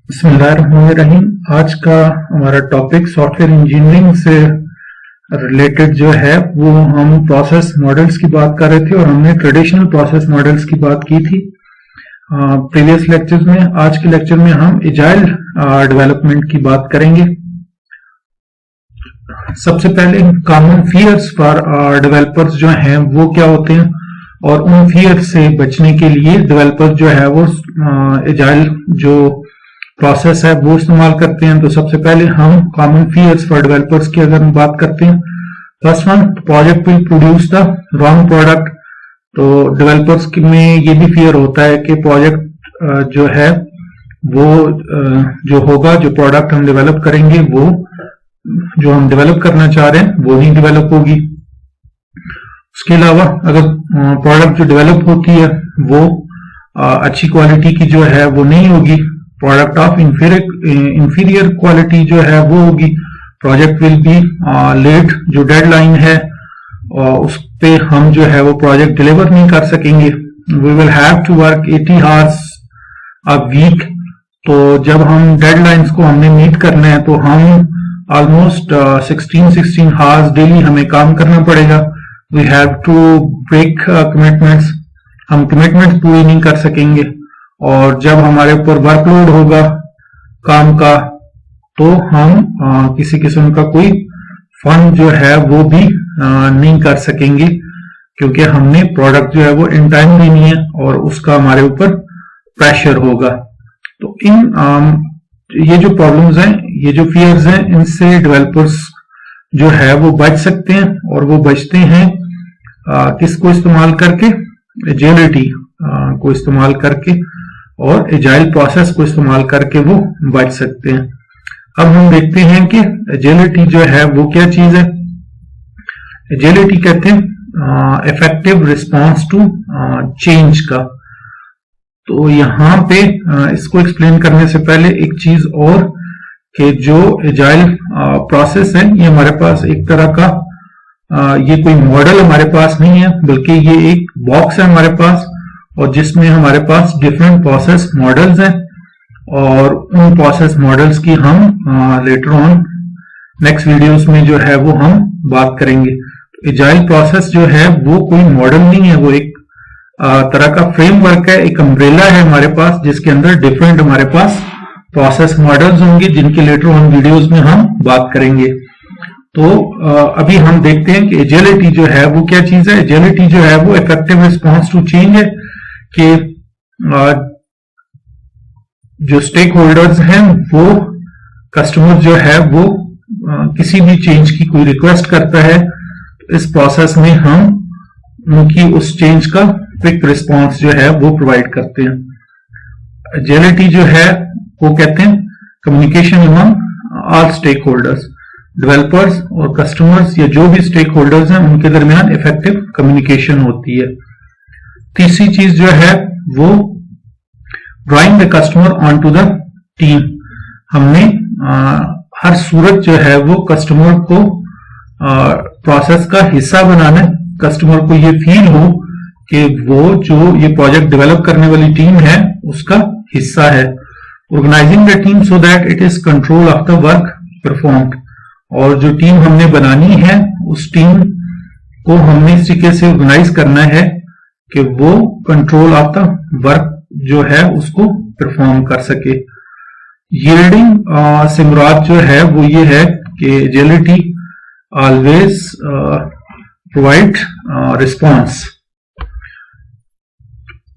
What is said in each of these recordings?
बिस्मिल्लाहिर्रहमानिर्रहीम। आज का हमारा टॉपिक सॉफ्टवेयर इंजीनियरिंग से रिलेटेड जो है वो हम प्रोसेस मॉडल्स की बात कर रहे थे और हमने ट्रेडिशनल प्रोसेस मॉडल्स की बात की थी प्रीवियस लेक्चर्स में। आज के लेक्चर में हम एजाइल डेवलपमेंट की बात करेंगे। सबसे पहले कॉमन फियर्स फॉर डेवलपर्स जो हैं वो क्या होते हैं और उन फियर से बचने के लिए डेवलपर जो है वो एजाइल जो प्रोसेस है वो इस्तेमाल करते हैं। तो सबसे पहले हम कॉमन फियर्स फॉर डेवलपर्स की अगर हम बात करते हैं, first one, project will produce the wrong product. तो डेवलपर्स में ये भी फियर होता है कि प्रोजेक्ट जो है वो जो होगा, जो प्रोडक्ट हम डेवलप करेंगे वो जो हम डेवलप करना चाह रहे हैं वो नहीं डेवलप होगी। उसके अलावा अगर प्रोडक्ट जो डेवलप होती है वो अच्छी क्वालिटी की जो है वो नहीं होगी, प्रोडक्ट ऑफ इंफीरियर क्वालिटी जो है वो होगी, प्रोजेक्ट विल बी लेट। जो डेडलाइन है उस पे हम जो है वो प्रोजेक्ट डिलीवर नहीं कर सकेंगे। We will have to work 80 hours a week. तो जब हम डेडलाइंस को हमने मीट करना है तो हम ऑलमोस्ट 16 आवर्स डेली हमें काम करना पड़ेगा। We have to break commitments, हम कमिटमेंट्स पूरी नहीं कर सकेंगे। और जब हमारे ऊपर वर्कलोड होगा काम का तो हम किसी किस्म का कोई फंड जो है वो भी नहीं कर सकेंगे, क्योंकि हमने प्रोडक्ट जो है वो इन टाइम देनी है और उसका हमारे ऊपर प्रेशर होगा। तो ये जो प्रॉब्लम्स हैं, ये जो फियर्स हैं, इनसे डेवलपर्स जो है वो बच सकते हैं। और वो बचते हैं किसको इस्तेमाल करके? एजाइलिटी को इस्तेमाल करके और एजाइल प्रोसेस को इस्तेमाल करके वो बच सकते हैं। अब हम देखते हैं कि एजाइलिटी जो है वो क्या चीज है। एजाइलिटी कहते हैं इफेक्टिव रिस्पांस टू चेंज का। तो यहाँ पे इसको एक्सप्लेन करने से पहले एक चीज और, कि जो एजाइल प्रोसेस है ये हमारे पास एक तरह का ये कोई मॉडल हमारे पास नहीं है, बल्कि ये एक बॉक्स है हमारे पास, और जिसमें हमारे पास डिफरेंट प्रोसेस मॉडल्स हैं। और उन प्रोसेस मॉडल्स की हम लेटर ऑन नेक्स्ट वीडियोस में जो है वो हम बात करेंगे। तो एजाइल प्रोसेस जो है वो कोई मॉडल नहीं है, वो एक तरह का फ्रेमवर्क है, एक अम्ब्रेला है हमारे पास, जिसके अंदर डिफरेंट हमारे पास प्रोसेस मॉडल्स होंगे, जिनके लेटर ऑन वीडियोस में हम बात करेंगे। तो अभी हम देखते हैं कि एजाइलिटी जो है वो क्या चीज है। एजाइलिटी जो है वो इफेक्टिव रिस्पांस टू चेंज है, कि जो स्टेक होल्डर्स हैं वो कस्टमर जो है वो किसी भी चेंज की कोई रिक्वेस्ट करता है, इस प्रोसेस में हम उनकी उस चेंज का क्विक रिस्पांस जो है वो प्रोवाइड करते हैं। एजाइलिटी जो है वो कहते हैं communication among all stakeholders, developers और कस्टमर्स या जो भी स्टेक होल्डर्स हैं उनके दरमियान इफेक्टिव कम्युनिकेशन होती है। तीसरी चीज जो है वो drawing the customer on to the team. हमने हर सूरत जो है वो कस्टमर को प्रोसेस का हिस्सा बनाना है, कस्टमर को ये फील हो कि वो जो ये प्रोजेक्ट डेवलप करने वाली टीम है उसका हिस्सा है। Organising the team so that it is control of the work performed. और जो टीम हमने बनानी है उस टीम को हमने इस तरीके से ऑर्गेनाइज करना है कि वो कंट्रोल ऑफ द वर्क जो है उसको परफॉर्म कर सके। यील्डिंग से मुराद जो है वो ये है कि agility always provide response,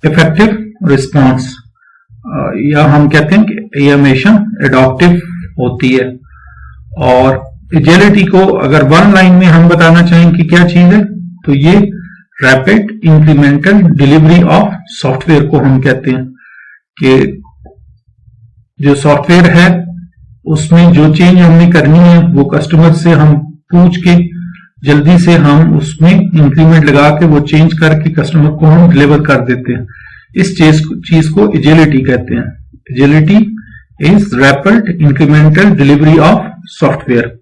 effective response, या हम कहते हैं कि ये हमेशा एडॉप्टिव होती है। और एजाइलिटी को अगर वन लाइन में हम बताना चाहें कि क्या चीज है, तो ये rapid incremental delivery of software को हम कहते हैं, कि जो सॉफ्टवेयर है उसमें जो चेंज हमने करनी है वो कस्टमर से हम पूछ के जल्दी से हम उसमें इंक्रीमेंट लगा के वो चेंज करके कस्टमर को हम डिलीवर कर देते हैं। इस चीज को एजाइलिटी कहते हैं। Agility is rapid incremental delivery of software.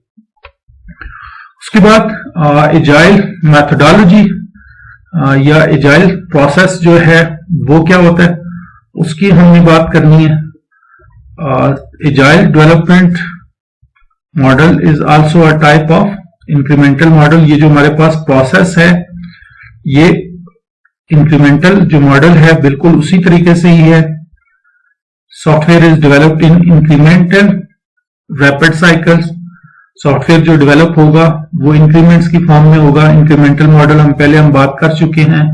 उसके बाद एजाइल मैथोडोलॉजी या एजाइल प्रोसेस जो है वो क्या होता है उसकी हमने बात करनी है। Agile development model is also a type of incremental model. ये जो हमारे पास प्रोसेस है, ये इंक्रीमेंटल जो मॉडल है बिल्कुल उसी तरीके से ही है। Software is developed in incremental rapid cycles. Software जो डेवलप होगा वो इंक्रीमेंट्स की फॉर्म में होगा। इंक्रीमेंटल मॉडल हम बात कर चुके हैं,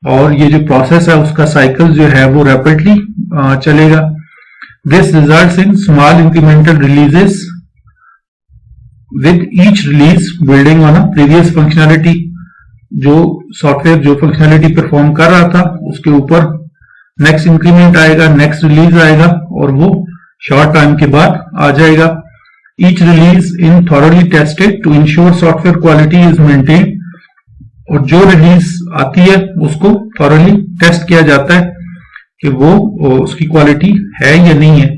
और ये जो प्रोसेस है उसका साइकिल जो है वो रैपिडली चलेगा। This results in small incremental releases with each release building on a previous functionality. जो सॉफ्टवेयर जो फंक्शनैलिटी परफॉर्म कर रहा था उसके ऊपर नेक्स्ट इंक्रीमेंट आएगा, नेक्स्ट रिलीज आएगा, और वो शॉर्ट टाइम के बाद आ जाएगा। Each release in thoroughly tested to ensure software quality is maintain. और जो रिलीज आती है उसको थॉरोली टेस्ट किया जाता है कि वो उसकी क्वालिटी है या नहीं है।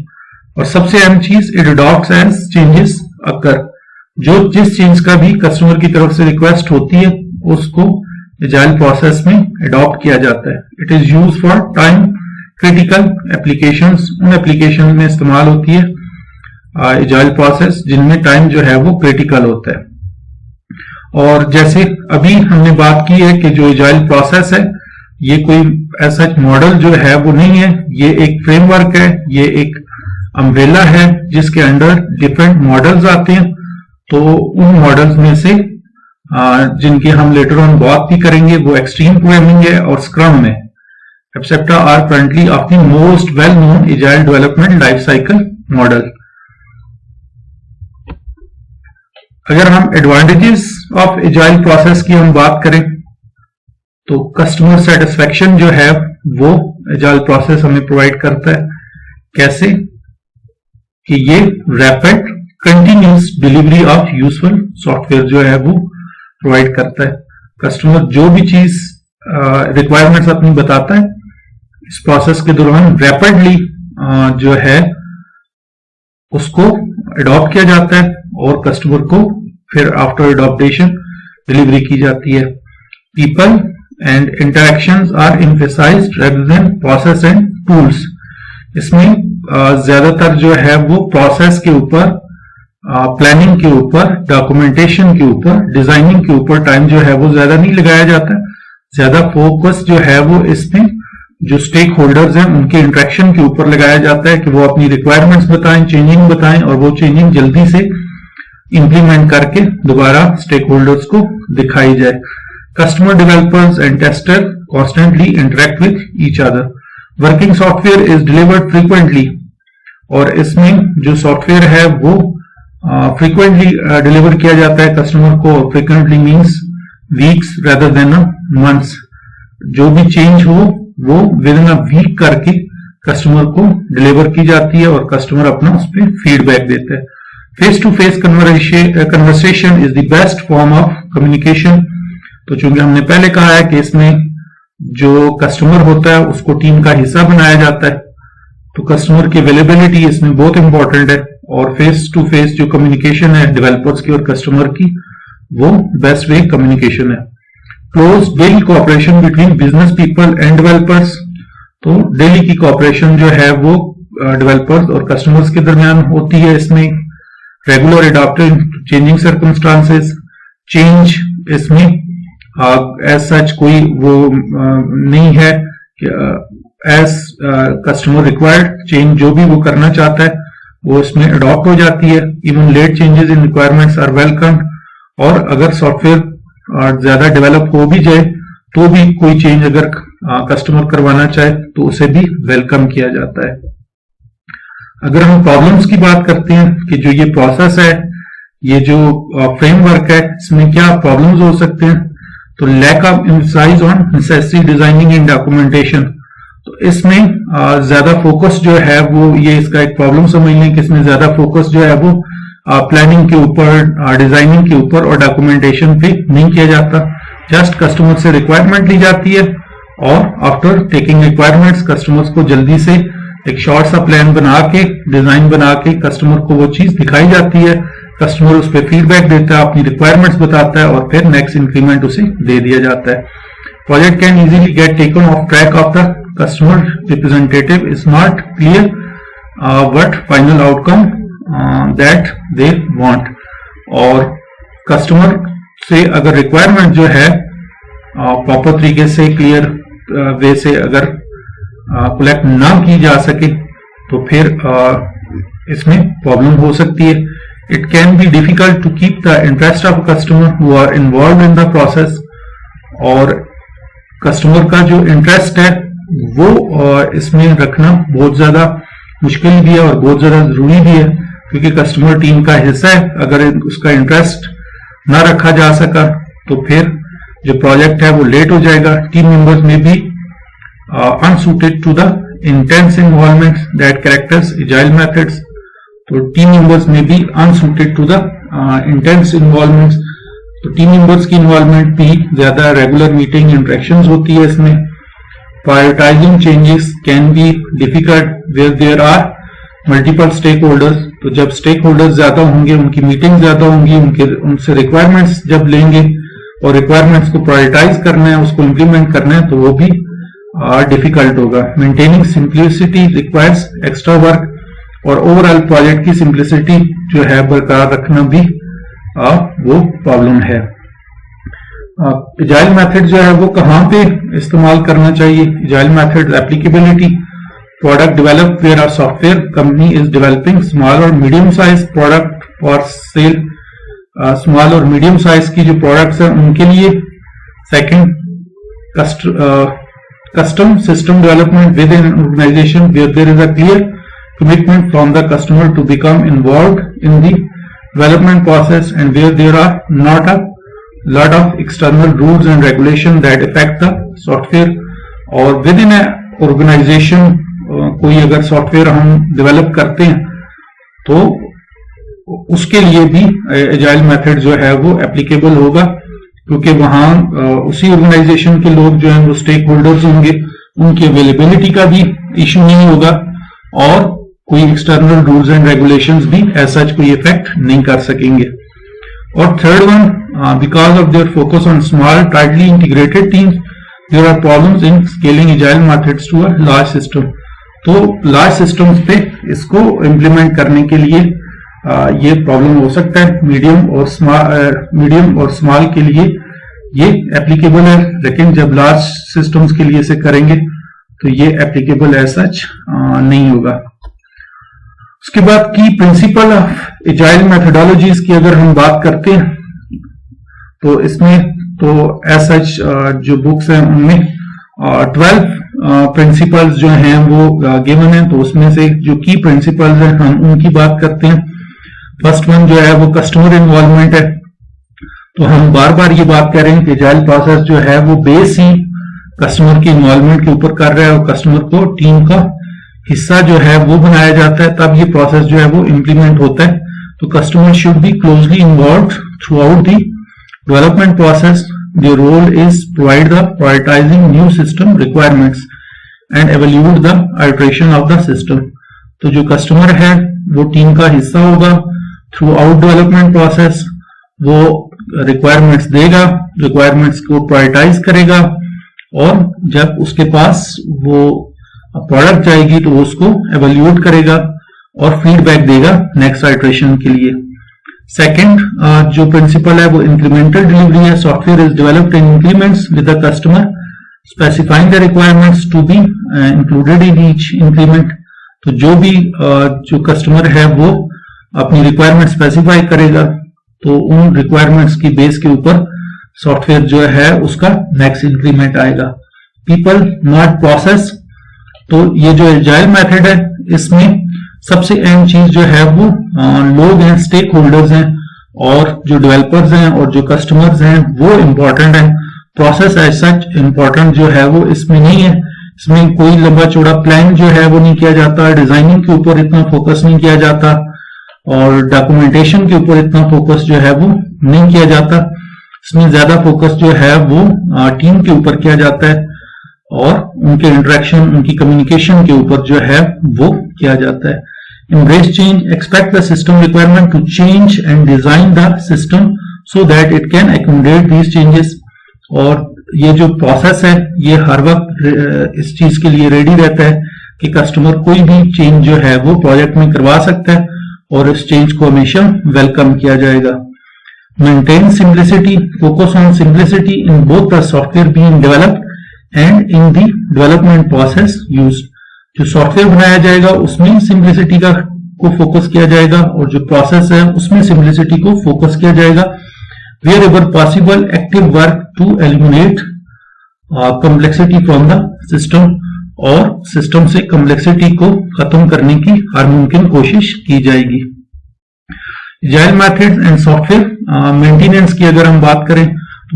और सबसे अहम चीज, it adopts as changes occur. जो जिस चेंज का भी कस्टमर की तरफ से रिक्वेस्ट होती है उसको एजाइल प्रोसेस में अडॉप्ट किया जाता है। It is use for time critical applications. उन एप्लीकेशन में इस्तेमाल होती है एजाइल प्रोसेस जिनमें टाइम जो है वो क्रिटिकल होता है। और जैसे अभी हमने बात की है कि जो एजाइल प्रोसेस है ये कोई ऐसा मॉडल जो है वो नहीं है, ये एक फ्रेमवर्क है, ये एक अम्ब्रेला है जिसके अंडर डिफरेंट मॉडल्स आते हैं। तो उन मॉडल्स में से जिनकी हम लेटर ऑन बात भी करेंगे वो एक्सट्रीम प्रोग्रामिंग है और स्क्रम है। एब्सेप्टा are currently of the most well known agile development life cycle model. अगर हम एडवांटेजेस ऑफ एजाइल प्रोसेस की हम बात करें तो कस्टमर सेटिस्फेक्शन जो है वो एजाइल प्रोसेस हमें प्रोवाइड करता है। कैसे कि ये rapid continuous delivery of useful software जो है वो प्रोवाइड करता है। कस्टमर जो भी चीज रिक्वायरमेंट्स अपनी बताता है इस प्रोसेस के दौरान रैपिडली जो है उसको अडॉप्ट किया जाता है और कस्टमर को फिर आफ्टर अडॉप्टेशन डिलीवरी की जाती है। People and interactions are emphasised rather than process and tools. इसमें ज्यादातर जो है वो प्रोसेस के ऊपर, प्लानिंग के ऊपर, डॉक्यूमेंटेशन के ऊपर, डिजाइनिंग के ऊपर टाइम जो है वो ज्यादा नहीं लगाया जाता। ज्यादा फोकस जो है वो इसमें जो स्टेक होल्डर्स हैं उनके इंटरेक्शन के ऊपर लगाया जाता है कि वो अपनी रिक्वायरमेंट्स बताएं, चेंजिंग बताएं, और वो चेंजिंग जल्दी से इंप्लीमेंट करके दोबारा स्टेक होल्डर्स को दिखाई जाए। Customer developers and tester constantly interact with each other. Working software is delivered frequently, और इसमें जो सॉफ्टवेयर है वो फ्रीक्वेंटली डिलीवर किया जाता है कस्टमर को। Frequently means weeks rather than months. जो भी चेंज हो वो विद इन अ वीक करके कस्टमर को डिलीवर की जाती है और कस्टमर अपना उस पर फीडबैक देता है। Face to face conversation is the best form of communication. तो चूंकि हमने पहले कहा है कि इसमें जो कस्टमर होता है उसको टीम का हिस्सा बनाया जाता है, तो कस्टमर की अवेलेबिलिटी इसमें बहुत इंपॉर्टेंट है। और फेस टू फेस जो कम्युनिकेशन है डेवलपर्स की और कस्टमर की, वो बेस्ट वे कम्युनिकेशन है। Close daily cooperation between business people and developers. तो डेली की कोऑपरेशन जो है वो डेवलपर्स और कस्टमर्स के दरमियान होती है। इसमें regular adopting changing circumstances. Change इसमें एज सच कोई वो नहीं है कि एज कस्टमर रिक्वायर्ड चेंज जो भी वो करना चाहता है वो इसमें अडॉप्ट हो जाती है। Even late changes in requirements are welcome. और अगर सॉफ्टवेयर ज्यादा डेवलप हो भी जाए तो भी कोई चेंज अगर कस्टमर करवाना चाहे तो उसे भी वेलकम किया जाता है। अगर हम प्रॉब्लम्स की बात करते हैं कि जो ये प्रोसेस है, ये जो फ्रेमवर्क है, इसमें क्या प्रॉब्लम्स हो सकते हैं, तो lack of emphasise on necessary designing and documentation. तो इसमें ज्यादा फोकस जो है वो, ये इसका एक प्रॉब्लम समझ लें कि इसमें ज्यादा फोकस जो है वो प्लानिंग के ऊपर, डिजाइनिंग के ऊपर और डॉक्यूमेंटेशन पे नहीं किया जाता। जस्ट कस्टमर से रिक्वायरमेंट ली जाती है और आफ्टर टेकिंग रिक्वायरमेंट्स कस्टमर्स को जल्दी से एक शॉर्ट सा प्लान बना के, डिजाइन बना के कस्टमर को वो चीज दिखाई जाती है। कस्टमर उस पर फीडबैक देता है, अपनी रिक्वायरमेंट्स बताता है और फिर नेक्स्ट इंक्रीमेंट उसे दे दिया जाता है। Project can easily get taken of track of the customer representative is not clear what final outcome that they want. और कस्टमर से अगर रिक्वायरमेंट जो है प्रॉपर तरीके से क्लियर वे से अगर कलेक्ट ना की जा सके तो फिर इसमें प्रॉब्लम हो सकती है। It can be difficult to keep the interest of customer who are involve in the process. और कस्टमर का जो इंटरेस्ट है वो इसमें रखना बहुत ज्यादा मुश्किल भी है और बहुत ज्यादा जरूरी भी है, क्योंकि कस्टमर टीम का हिस्सा है। अगर उसका इंटरेस्ट ना रखा जा सका तो फिर जो प्रोजेक्ट है वो लेट हो जाएगा। टीम मेंबर्स में भी unsuited to the intense involvement that characters agile methods. तो टीम मेंबर्स में भी unsuited to the intense involvement. तो टीम मेंबर्स की इन्वॉल्वमेंट भी ज्यादा रेगुलर मीटिंग इंटरेक्शंस होती है इसमें। Prioritising changes can be difficult where there are multiple stake holders. तो जब स्टेक होल्डर्स ज्यादा होंगे, उनकी मीटिंग ज्यादा होंगी, उनसे रिक्वायरमेंट्स जब लेंगे और रिक्वायरमेंट्स को प्रायोरिटाइज करना है, उसको इंप्लीमेंट करना है, तो वो भी डिफिकल्ट होगा। Maintaining simplicity requires extra work. और ओवरऑल प्रोजेक्ट की सिंप्लिसिटी जो है बरकरार रखना भी वो प्रॉब्लम है। एजाइल मेथड जो है वो कहाँ पे इस्तेमाल करना चाहिए? Agile method applicability product develop where are software company is developing small और medium size product for sale. Small और मीडियम साइज की जो प्रोडक्ट्स हैं उनके लिए। Second, custom system development within an organization where there is a clear commitment from the customer to become involved in the development process and where there are not a lot of external rules and regulation that affect the software। और within a organization कोई अगर software हम develop करते हैं तो उसके लिए भी एजाइल मेथड जो है वो एप्लीकेबल होगा, क्योंकि वहां उसी ऑर्गेनाइजेशन के लोग जो हैं वो स्टेक होल्डर्स होंगे, उनकी अवेलेबिलिटी का भी इश्यू नहीं होगा और कोई एक्सटर्नल रूल्स एंड रेगुलेशंस भी ऐसा कोई इफेक्ट नहीं कर सकेंगे। और third one, because of their focus on small tightly integrated teams there are problems in scaling agile methods to a large system. तो लार्ज सिस्टम्स पे इसको इम्प्लीमेंट करने के लिए ये प्रॉब्लम हो सकता है। मीडियम और स्मॉल के लिए ये एप्लीकेबल है, लेकिन जब लार्ज सिस्टम्स के लिए इसे करेंगे तो ये एप्लीकेबल एज सच नहीं होगा। उसके बाद की प्रिंसिपल ऑफ एजाइल मेथोडोलॉजीज की अगर हम बात करते हैं तो इसमें तो एज सच जो बुक्स हैं उनमें 12 प्रिंसिपल्स जो हैं वो गिवन है। तो उसमें से जो की प्रिंसिपल्स हैं हम उनकी बात करते हैं। फर्स्ट वन जो है वो कस्टमर इन्वॉल्वमेंट है। तो हम बार बार ये बात कर रहे हैं कि एजाइल प्रोसेस जो है वो बेस ही कस्टमर की इन्वॉल्वमेंट के ऊपर कर रहा है और कस्टमर को टीम का हिस्सा जो है वो बनाया जाता है, तब ये प्रोसेस जो है वो इंप्लीमेंट होता है। तो customer should be closely involve throughout the development process. The role is provide the prioritising new system requirements and evaluate the alteration of the system. तो जो कस्टमर है वो टीम का हिस्सा होगा। थ्रू आउट डेवलपमेंट प्रोसेस वो requirements देगा, requirements को प्रायोरिटाइज करेगा और जब उसके पास वो प्रोडक्ट जाएगी तो वो उसको एवेल्यूएट करेगा और फीडबैक देगा नेक्स्ट आइटरेशन के लिए। सेकंड जो प्रिंसिपल है वो इंक्रीमेंटल डिलीवरी है। Software is developed in increments with the customer specifying the requirements to be included in each increment. तो जो भी जो कस्टमर है वो अपनी रिक्वायरमेंट स्पेसिफाई करेगा, तो उन रिक्वायरमेंट्स की बेस के ऊपर सॉफ्टवेयर जो है उसका नेक्स्ट इंक्रीमेंट आएगा। People not process. तो ये जो एजाइल मेथड है इसमें सबसे अहम चीज जो है वो लोग हैं, स्टेक होल्डर्स हैं और जो डेवलपर्स हैं और जो कस्टमर्स हैं वो इम्पोर्टेंट है। प्रोसेस एज सच इम्पोर्टेंट जो है वो इसमें नहीं है। इसमें कोई लंबा चौड़ा प्लान जो है वो नहीं किया जाता, डिजाइनिंग के ऊपर इतना फोकस नहीं किया जाता और डॉक्यूमेंटेशन के ऊपर इतना फोकस जो है वो नहीं किया जाता। इसमें ज्यादा फोकस जो है वो टीम के ऊपर किया जाता है और उनके इंटरेक्शन, उनकी कम्युनिकेशन के ऊपर जो है वो किया जाता है। Embrace change, expect the system requirement to change and design the system so that it can accommodate these changes। और ये जो प्रोसेस है ये हर वक्त इस चीज के लिए रेडी रहता है कि कस्टमर कोई भी चेंज जो है वो प्रोजेक्ट में करवा सकता है और इस चेंज को हमेशा वेलकम किया जाएगा। Maintain simplicity, focus on simplicity in both the software being developed and in the development process used. जो सॉफ्टवेयर बनाया जाएगा उसमें सिंप्लिसिटी को फोकस किया जाएगा और जो प्रोसेस है उसमें सिंप्लिसिटी को फोकस किया जाएगा। Wherever possible, active work to eliminate complexity from the system, और सिस्टम से कॉम्प्लेक्सिटी को खत्म करने की हर मुमकिन कोशिश की जाएगी। Agile methods and software maintenance की अगर हम बात करें,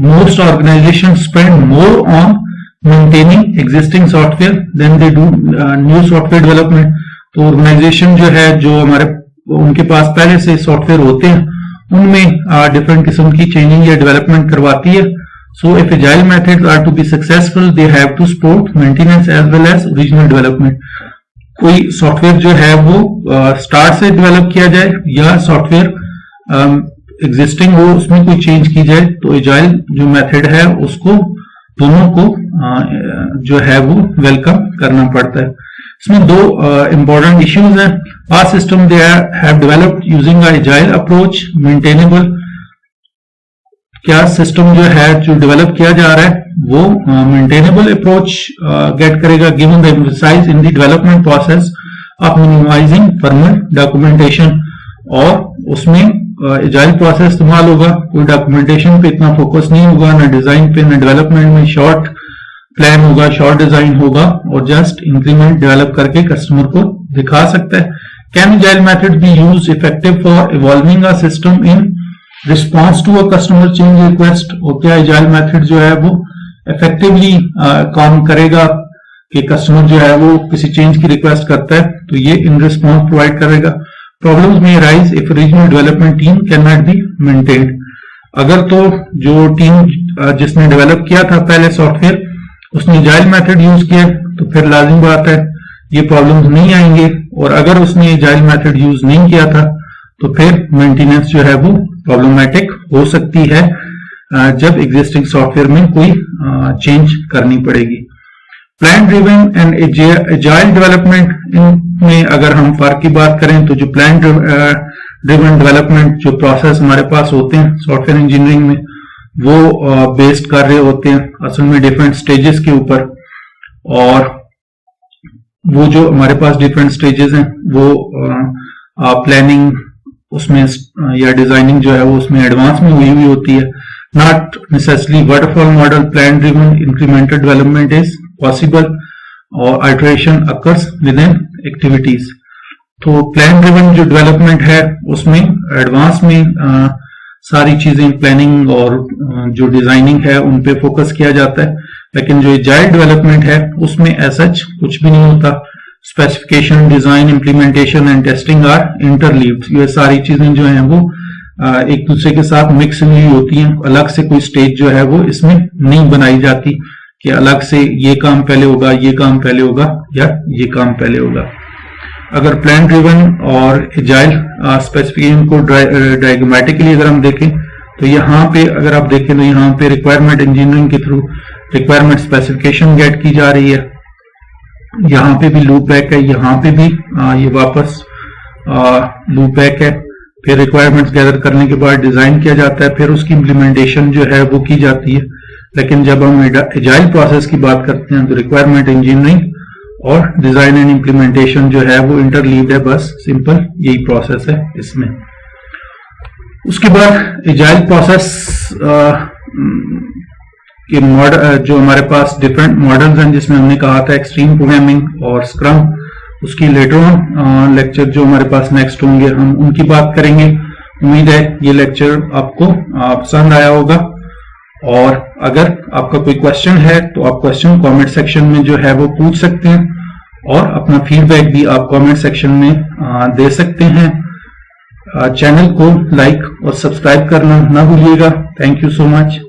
most organizations spend more on maintaining existing software than they do new software development। तो ऑर्गेनाइजेशन जो है, जो हमारे उनके पास पहले से सॉफ्टवेयर होते हैं, उनमें डिफरेंट किस्म की चेंजिंग या डेवलपमेंट करवाती है। So if agile methods are to be successful they have to support maintenance as well as original development. कोई सॉफ्टवेयर जो है वो स्टार्ट से डेवलप किया जाए या सॉफ्टवेयर एग्जिस्टिंग हो उसमें कोई चेंज की जाए, तो एजाइल जो मेथड है उसको दोनों को जो है वो वेलकम करना पड़ता है। इसमें दो इंपॉर्टेंट इश्यूज हैं। Our system they have developed using a agile approach, maintainable। क्या सिस्टम जो है जो डेवलप किया जा रहा है वो मेंटेनेबल अप्रोच गेट करेगा, given the emphasise in the development process of minimising formal documentation. और उसमें एजाइल प्रोसेस इस्तेमाल होगा, कोई डॉक्यूमेंटेशन पे इतना फोकस नहीं होगा, ना डिजाइन पे ना डेवलपमेंट में। शॉर्ट प्लान होगा, शॉर्ट डिजाइन होगा और जस्ट इंक्रीमेंट डेवलप करके कस्टमर को दिखा सकता है। Can agile method be used effective for evolving a system in response to a customer change request? और क्या agile method जो है वो effectively काम करेगा कि कस्टमर जो है वो किसी चेंज की रिक्वेस्ट करता है तो ये इन रिस्पॉन्स प्रोवाइड करेगा। प्रॉब्लम्स में rise if regional development team can not be maintained. अगर तो जो टीम जिसने डेवलप किया था पहले सॉफ्टवेयर उसने agile मेथड यूज किया तो फिर लाजिम बात है ये प्रॉब्लम्स नहीं आएंगे। और अगर उसने एजाइल मेथड यूज नहीं किया था तो फिर मेंटेनेंस जो है वो प्रॉब्लमेटिक हो सकती है जब एग्जिस्टिंग सॉफ्टवेयर में कोई चेंज करनी पड़ेगी। Plan driven and agile development में अगर हम फर्क की बात करें तो जो प्लान ड्रिवन डेवलपमेंट जो प्रोसेस हमारे पास होते हैं सॉफ्टवेयर इंजीनियरिंग में वो बेस्ड कर रहे होते हैं असल में डिफरेंट स्टेजेस के ऊपर। और वो जो हमारे पास डिफरेंट स्टेजेस हैं वो प्लानिंग उसमें या डिजाइनिंग जो है वो उसमें एडवांस में हुई हुई होती है। Not necessarily waterfall model, plan driven incremental development is possible और iteration occurs within activities. तो प्लान ड्रिवन जो डेवलपमेंट है उसमें एडवांस में सारी चीजें प्लानिंग और जो डिजाइनिंग है उन पे फोकस किया जाता है। लेकिन जो एजाइल डेवलपमेंट है उसमें ऐसा कुछ भी नहीं होता। Specification, design, implementation and testing are interleaved. ये सारी चीजें जो हैं वो एक दूसरे के साथ मिक्स हुई होती हैं। अलग से कोई स्टेज जो है वो इसमें नहीं बनाई जाती कि अलग से ये काम पहले होगा, ये काम पहले होगा या ये काम पहले होगा। अगर प्लान ड्रिवन और एजाइल स्पेसिफिकेशन को डायग्रामेटिकली अगर हम देखें तो यहाँ पे अगर आप देखें तो यहाँ पे रिक्वायरमेंट इंजीनियरिंग के थ्रू रिक्वायरमेंट स्पेसिफिकेशन गेट की जा रही है। यहाँ पे भी लूप बैक है, यहाँ पे भी ये वापस लूप बैक है। फिर रिक्वायरमेंट्स गैदर करने के बाद डिजाइन किया जाता है, फिर उसकी इम्प्लीमेंटेशन जो है वो की जाती है। लेकिन जब हम एजाइल प्रोसेस की बात करते हैं तो रिक्वायरमेंट इंजीनियरिंग और डिजाइन एंड इम्प्लीमेंटेशन जो है वो इंटरलीव्ड है। बस सिंपल यही प्रोसेस है इसमें। उसके बाद एजाइल प्रोसेस के मॉडल जो हमारे पास डिफरेंट मॉडल्स हैं जिसमें हमने कहा था एक्सट्रीम प्रोग्रामिंग और स्क्रम, उसकी लेटर ऑन लेक्चर जो हमारे पास नेक्स्ट होंगे हम उनकी बात करेंगे। उम्मीद है ये लेक्चर आपको पसंद आया होगा और अगर आपका कोई क्वेश्चन है तो आप क्वेश्चन कमेंट सेक्शन में जो है वो पूछ सकते हैं और अपना फीडबैक भी आप कमेंट सेक्शन में दे सकते हैं। चैनल को लाइक और सब्सक्राइब करना ना भूलिएगा। Thank you so much.